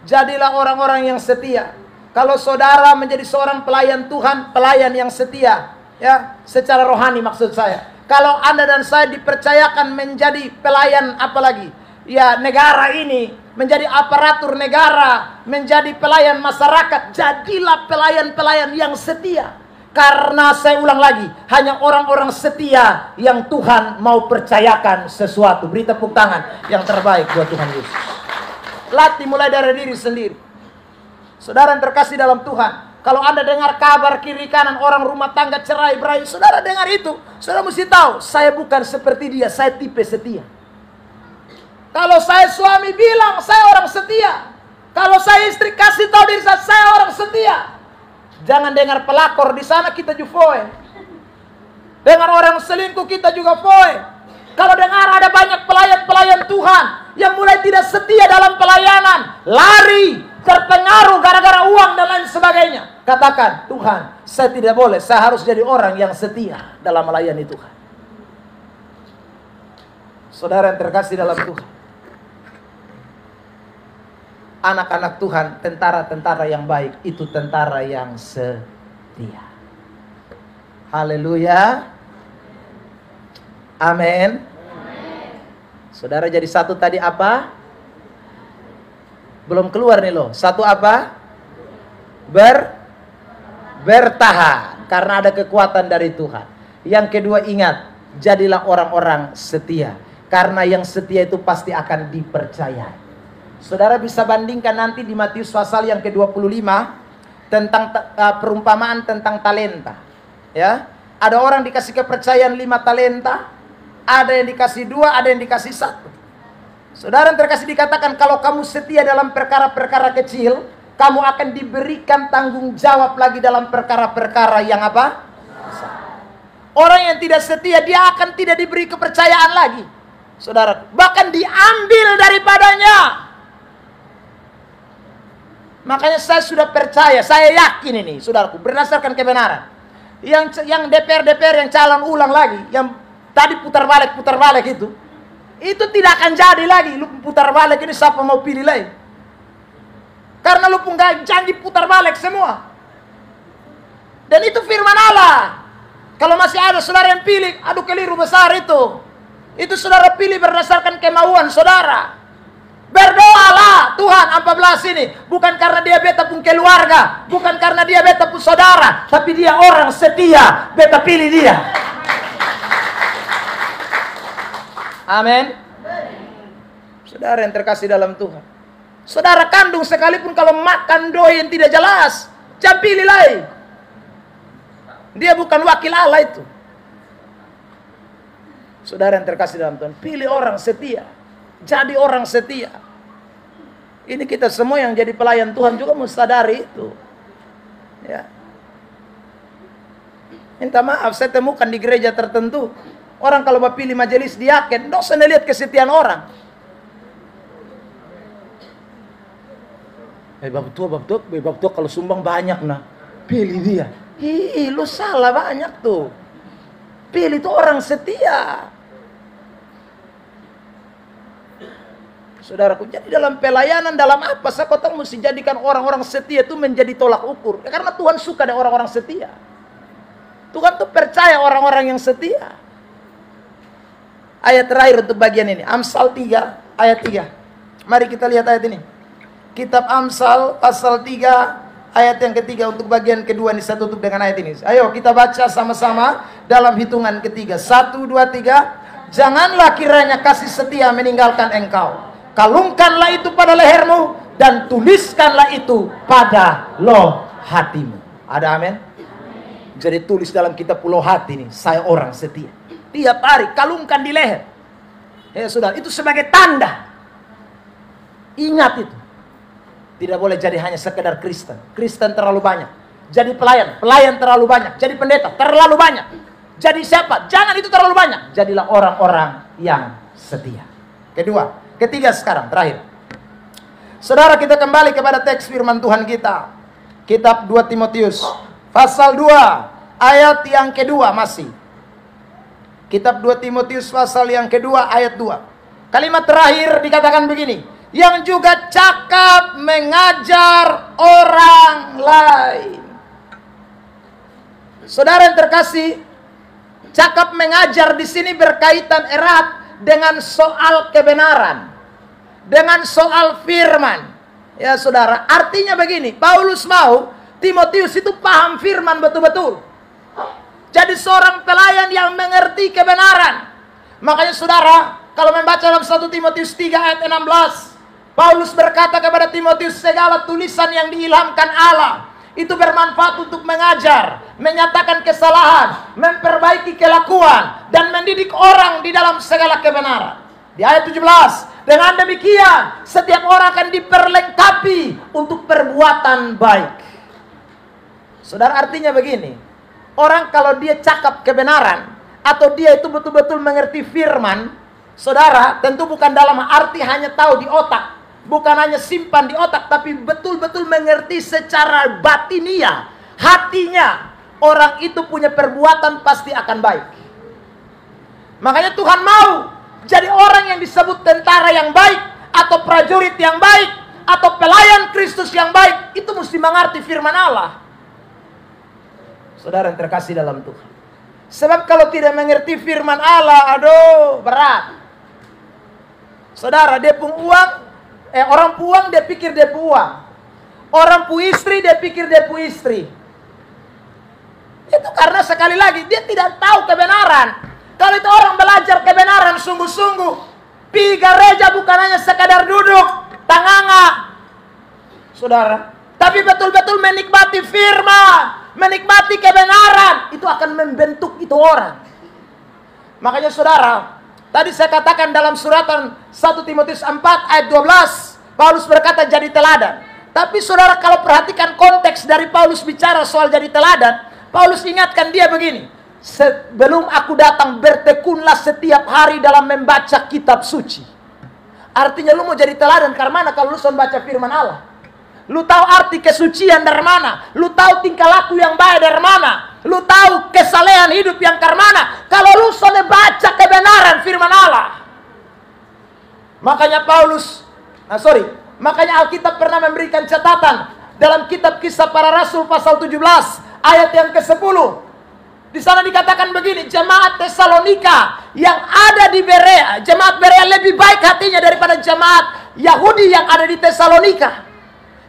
Jadilah orang-orang yang setia. Kalau saudara menjadi seorang pelayan Tuhan, pelayan yang setia, ya, secara rohani maksud saya. Kalau Anda dan saya dipercayakan menjadi pelayan apalagi, ya, negara ini, menjadi aparatur negara, menjadi pelayan masyarakat, jadilah pelayan-pelayan yang setia. Karena saya ulang lagi, hanya orang-orang setia yang Tuhan mau percayakan sesuatu. Beri tepuk tangan yang terbaik buat Tuhan Yesus. Latih mulai dari diri sendiri. Saudara yang terkasih dalam Tuhan, kalau Anda dengar kabar kiri kanan orang rumah tangga cerai berai, saudara dengar itu, saudara mesti tahu, saya bukan seperti dia, saya tipe setia. Kalau saya suami bilang, saya orang setia. Kalau saya istri kasih tahu diri saya orang setia. Jangan dengar pelakor di sana kita juga foe. Dengar orang selingkuh kita juga foe. Kalau dengar ada banyak pelayan-pelayan Tuhan yang mulai tidak setia dalam pelayanan, lari, terpengaruh gara-gara uang dan lain sebagainya, katakan, Tuhan, saya tidak boleh, saya harus jadi orang yang setia dalam melayani Tuhan. Saudara yang terkasih dalam Tuhan, anak-anak Tuhan, tentara-tentara yang baik, itu tentara yang setia. Haleluya. Amin. Saudara jadi satu tadi apa? Belum keluar nih loh. Satu apa? Bertahan. Karena ada kekuatan dari Tuhan. Yang kedua ingat, jadilah orang-orang setia. Karena yang setia itu pasti akan dipercayai. Saudara bisa bandingkan nanti di Matius pasal yang ke-25 tentang perumpamaan tentang talenta. Ya, ada orang dikasih kepercayaan 5 talenta, ada yang dikasih 2, ada yang dikasih 1. Saudara yang terkasih dikatakan kalau kamu setia dalam perkara-perkara kecil, kamu akan diberikan tanggung jawab lagi dalam perkara-perkara yang apa? Orang yang tidak setia dia akan tidak diberi kepercayaan lagi. Saudara, bahkan diambil daripadanya. Makanya saya sudah percaya, saya yakin ini, saudaraku, berdasarkan kebenaran. Yang DPR yang calon ulang lagi, yang tadi putar balik itu tidak akan jadi lagi. Lu putar balik ini siapa mau pilih lagi? Karena lu pun gak janji putar balik semua. Dan itu firman Allah. Kalau masih ada saudara yang pilih, aduh keliru besar itu. Itu saudara pilih berdasarkan kemauan saudara. Berdoalah, Tuhan 14 ini bukan karena dia beta pun keluarga, bukan karena dia beta pun saudara, tapi dia orang setia, beta pilih dia. Amin. Saudara yang terkasih dalam Tuhan, saudara kandung sekalipun kalau makan doi yang tidak jelas, jangan pilih lagi. Dia bukan wakil Allah itu. Saudara yang terkasih dalam Tuhan, pilih orang setia. Jadi orang setia. Ini kita semua yang jadi pelayan Tuhan juga mesti sadari itu. Ya. Minta maaf, saya temukan di gereja tertentu, orang kalau mau pilih majelis diaken, nggak usah lihat kesetiaan orang. Bab tua kalau sumbang banyak nah, pilih dia. Ih, lu salah banyak tuh. Pilih tuh orang setia. Saudaraku, jadi dalam pelayanan, dalam apa, kau mesti jadikan orang-orang setia itu menjadi tolak ukur. Karena Tuhan suka dengan orang-orang setia. Tuhan tuh percaya orang-orang yang setia. Ayat terakhir untuk bagian ini, Amsal 3 ayat 3. Mari kita lihat ayat ini. Kitab Amsal pasal 3 ayat yang ketiga untuk bagian kedua ini, saya tutup dengan ayat ini. Ayo kita baca sama-sama dalam hitungan ketiga. 1, 2, 3. Janganlah kiranya kasih setia meninggalkan engkau. Kalungkanlah itu pada lehermu dan tuliskanlah itu pada loh hatimu. Ada amin? Jadi tulis dalam kitab loh hati ini, saya orang setia. Tiap hari kalungkan di leher. Ya sudah, itu sebagai tanda. Ingat itu. Tidak boleh jadi hanya sekedar Kristen. Kristen terlalu banyak. Jadi pelayan, pelayan terlalu banyak. Jadi pendeta terlalu banyak. Jadi siapa? Jangan itu terlalu banyak. Jadilah orang-orang yang setia. Ketiga sekarang, terakhir. Saudara, kita kembali kepada teks firman Tuhan kita. Kitab 2 Timotius pasal 2 ayat yang kedua masih. Kitab 2 Timotius pasal yang kedua ayat 2. Kalimat terakhir dikatakan begini. Yang juga cakap mengajar orang lain. Saudara yang terkasih, cakap mengajar di sini berkaitan erat dengan soal kebenaran, dengan soal firman. Ya saudara, artinya begini, Paulus mau Timotius itu paham firman betul-betul. Jadi seorang pelayan yang mengerti kebenaran. Makanya saudara, kalau membaca dalam 1 Timotius 3 ayat 16, Paulus berkata kepada Timotius, segala tulisan yang diilhamkan Allah itu bermanfaat untuk mengajar, menyatakan kesalahan, memperbaiki kelakuan, dan mendidik orang di dalam segala kebenaran. Di ayat 17, dengan demikian setiap orang akan diperlengkapi untuk perbuatan baik. Saudara, artinya begini, orang kalau dia cakap kebenaran, atau dia itu betul-betul mengerti firman, saudara, tentu bukan dalam arti hanya tahu di otak, bukan hanya simpan di otak, tapi betul-betul mengerti secara batiniah, hatinya. Orang itu punya perbuatan pasti akan baik. Makanya Tuhan mau jadi orang yang disebut tentara yang baik, atau prajurit yang baik, atau pelayan Kristus yang baik, itu mesti mengerti firman Allah. Saudara yang terkasih dalam Tuhan, sebab kalau tidak mengerti firman Allah, aduh berat. Saudara, dia pun uang, orang puang dia pikir dia puang, orang pu istri dia pikir dia pu istri. Itu karena sekali lagi dia tidak tahu kebenaran. Kalau itu orang belajar kebenaran sungguh-sungguh, pi gereja bukan hanya sekadar duduk tanganga, saudara, tapi betul-betul menikmati firman, menikmati kebenaran, itu akan membentuk itu orang. Makanya saudara, tadi saya katakan dalam suratan 1 Timotius 4 ayat 12, Paulus berkata jadi teladan. Tapi saudara, kalau perhatikan konteks dari Paulus bicara soal jadi teladan, Paulus ingatkan dia begini, sebelum aku datang bertekunlah setiap hari dalam membaca kitab suci. Artinya lu mau jadi teladan karena mana kalau lu baca firman Allah? Lu tahu arti kesucian dari mana? Lu tahu tingkah laku yang baik dari mana? Lu tahu kesalehan hidup yang dari mana? Kalau lu sudah baca kebenaran firman Allah. Makanya makanya Alkitab pernah memberikan catatan dalam kitab Kisah Para Rasul pasal 17 ayat yang ke-10. Di sana dikatakan begini, jemaat Tesalonika yang ada di Berea, jemaat Berea lebih baik hatinya daripada jemaat Yahudi yang ada di Tesalonika.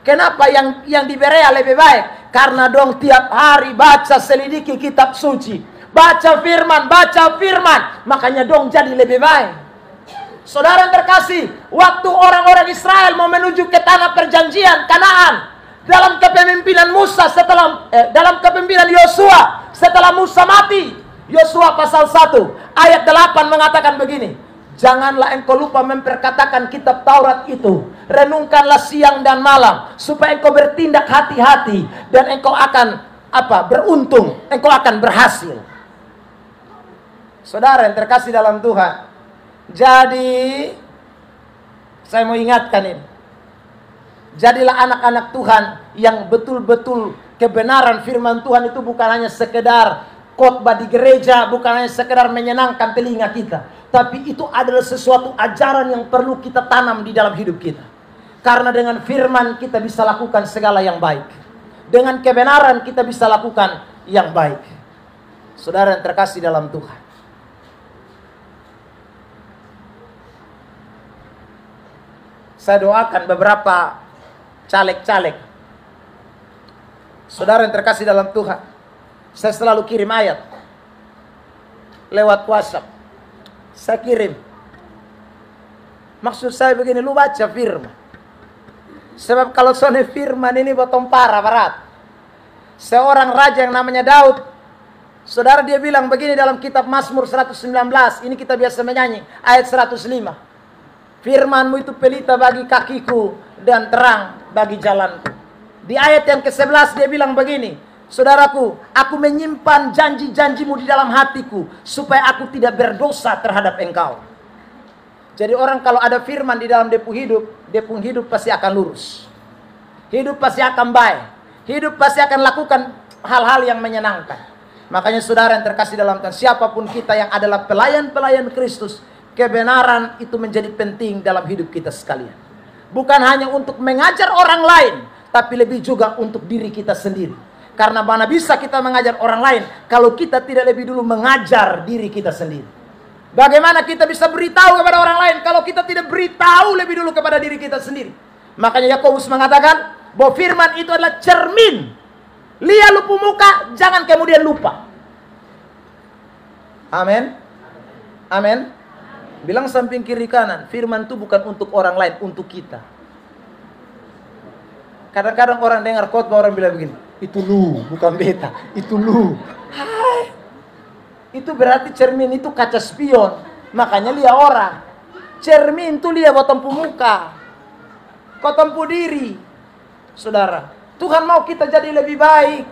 Kenapa yang di Berea lebih baik? Karena dong tiap hari baca selidiki kitab suci, baca firman, makanya dong jadi lebih baik. Saudara yang terkasih, waktu orang-orang Israel mau menuju ke tanah perjanjian Kanaan, dalam kepemimpinan Musa dalam kepemimpinan Yosua setelah Musa mati, Yosua pasal 1 ayat 8 mengatakan begini, janganlah engkau lupa memperkatakan kitab Taurat itu, renungkanlah siang dan malam, supaya engkau bertindak hati-hati, dan engkau akan beruntung, engkau akan berhasil. Saudara yang terkasih dalam Tuhan, jadi saya mau ingatkan ini, jadilah anak-anak Tuhan yang betul-betul kebenaran firman Tuhan itu bukan hanya sekedar khotbah di gereja bukan hanya sekedar menyenangkan telinga kita, tapi itu adalah sesuatu ajaran yang perlu kita tanam di dalam hidup kita. Karena dengan firman kita bisa lakukan segala yang baik. Dengan kebenaran kita bisa lakukan yang baik. Saudara yang terkasih dalam Tuhan, saya doakan beberapa caleg-caleg. Saudara yang terkasih dalam Tuhan, saya selalu kirim ayat lewat WhatsApp. Saya kirim. Maksud saya begini, lu baca firman. Sebab kalau soalnya firman ini botong parah berat. Seorang raja yang namanya Daud, saudara, dia bilang begini dalam kitab Mazmur 119. Ini kita biasa menyanyi, ayat 105. Firman-Mu itu pelita bagi kakiku dan terang bagi jalanku. Di ayat yang ke-11 dia bilang begini, saudaraku, aku menyimpan janji-janji-Mu di dalam hatiku, supaya aku tidak berdosa terhadap Engkau. Jadi orang kalau ada firman di dalam dia pun hidup pasti akan lurus. Hidup pasti akan baik. Hidup pasti akan lakukan hal-hal yang menyenangkan. Makanya saudara yang terkasih dalam Tuhan, siapapun kita yang adalah pelayan-pelayan Kristus, kebenaran itu menjadi penting dalam hidup kita sekalian. Bukan hanya untuk mengajar orang lain, tapi lebih juga untuk diri kita sendiri. Karena mana bisa kita mengajar orang lain kalau kita tidak lebih dulu mengajar diri kita sendiri? Bagaimana kita bisa beritahu kepada orang lain kalau kita tidak beritahu lebih dulu kepada diri kita sendiri? Makanya Yakobus mengatakan bahwa firman itu adalah cermin. Lihat lupu muka, jangan kemudian lupa. Amin. Amin. Bilang samping kiri kanan, firman itu bukan untuk orang lain, untuk kita. Kadang-kadang orang dengar khotbah, orang bilang begini, itu lu, bukan beta, itu lu. Hai. Itu berarti cermin itu kaca spion. Makanya lihat orang. Cermin itu lihat bottom muka, bottom diri. Saudara, Tuhan mau kita jadi lebih baik.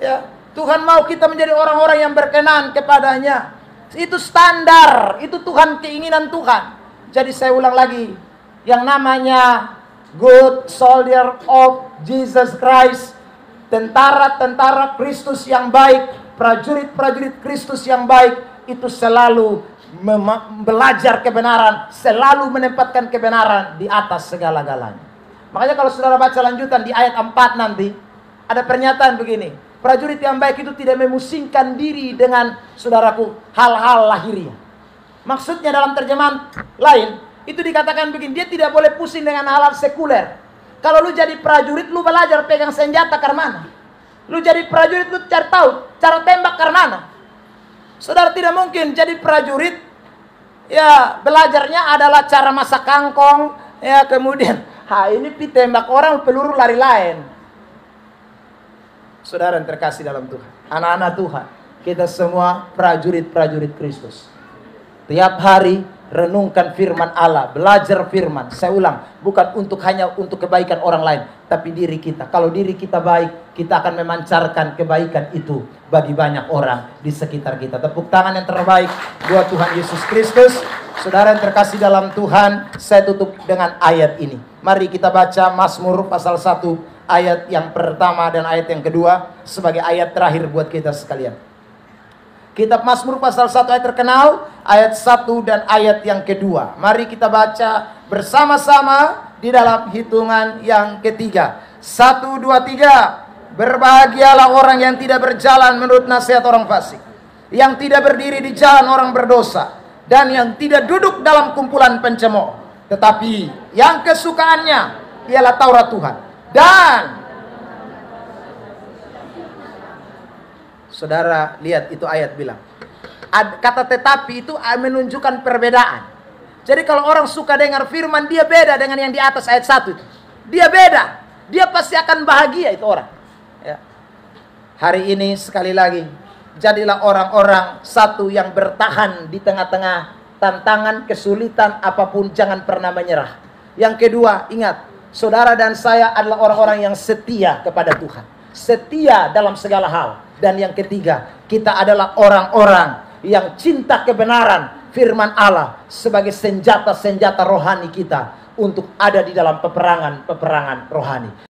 Ya, Tuhan mau kita menjadi orang-orang yang berkenan kepadanya. Itu standar, itu Tuhan, keinginan Tuhan. Jadi saya ulang lagi, yang namanya good soldier of Jesus Christ, tentara-tentara Kristus yang baik, prajurit-prajurit Kristus yang baik, itu selalu belajar kebenaran, selalu menempatkan kebenaran di atas segala-galanya. Makanya kalau saudara baca lanjutan di ayat 4 nanti, ada pernyataan begini, prajurit yang baik itu tidak memusingkan diri dengan, saudaraku, hal-hal lahiriah. Maksudnya dalam terjemahan lain, itu dikatakan begini, dia tidak boleh pusing dengan hal-hal sekuler. Kalau lu jadi prajurit, lu belajar pegang senjata karena mana? Lu jadi prajurit, lu cari tahu cara tembak karena mana? Saudara, tidak mungkin jadi prajurit, ya belajarnya adalah cara masak kangkong, ya kemudian, ini tembak orang, peluru lari lain. Saudara yang terkasih dalam Tuhan, anak-anak Tuhan, kita semua prajurit-prajurit Kristus. Tiap hari renungkan firman Allah, belajar firman. Saya ulang, bukan hanya untuk kebaikan orang lain, tapi diri kita. Kalau diri kita baik, kita akan memancarkan kebaikan itu bagi banyak orang di sekitar kita. Tepuk tangan yang terbaik buat Tuhan Yesus Kristus. Saudara yang terkasih dalam Tuhan, saya tutup dengan ayat ini. Mari kita baca Mazmur pasal 1, ayat yang pertama dan ayat yang kedua sebagai ayat terakhir buat kita sekalian. Kitab Mazmur pasal 1 ayat terkenal, ayat 1 dan ayat yang kedua. Mari kita baca bersama-sama di dalam hitungan yang ketiga. 1, 2, 3. Berbahagialah orang yang tidak berjalan menurut nasihat orang fasik, yang tidak berdiri di jalan orang berdosa, dan yang tidak duduk dalam kumpulan pencemooh. Tetapi yang kesukaannya ialah Taurat Tuhan. Dan saudara lihat itu ayat bilang, kata tetapi itu menunjukkan perbedaan. Jadi kalau orang suka dengar firman, dia beda dengan yang di atas ayat 1 itu. Dia beda. Dia pasti akan bahagia itu orang. Ya. Hari ini sekali lagi, jadilah orang-orang satu yang bertahan di tengah-tengah tantangan, kesulitan apapun, jangan pernah menyerah. Yang kedua, ingat, saudara dan saya adalah orang-orang yang setia kepada Tuhan. Setia dalam segala hal. Dan yang ketiga, kita adalah orang-orang yang cinta kebenaran firman Allah sebagai senjata-senjata rohani kita untuk ada di dalam peperangan-peperangan rohani.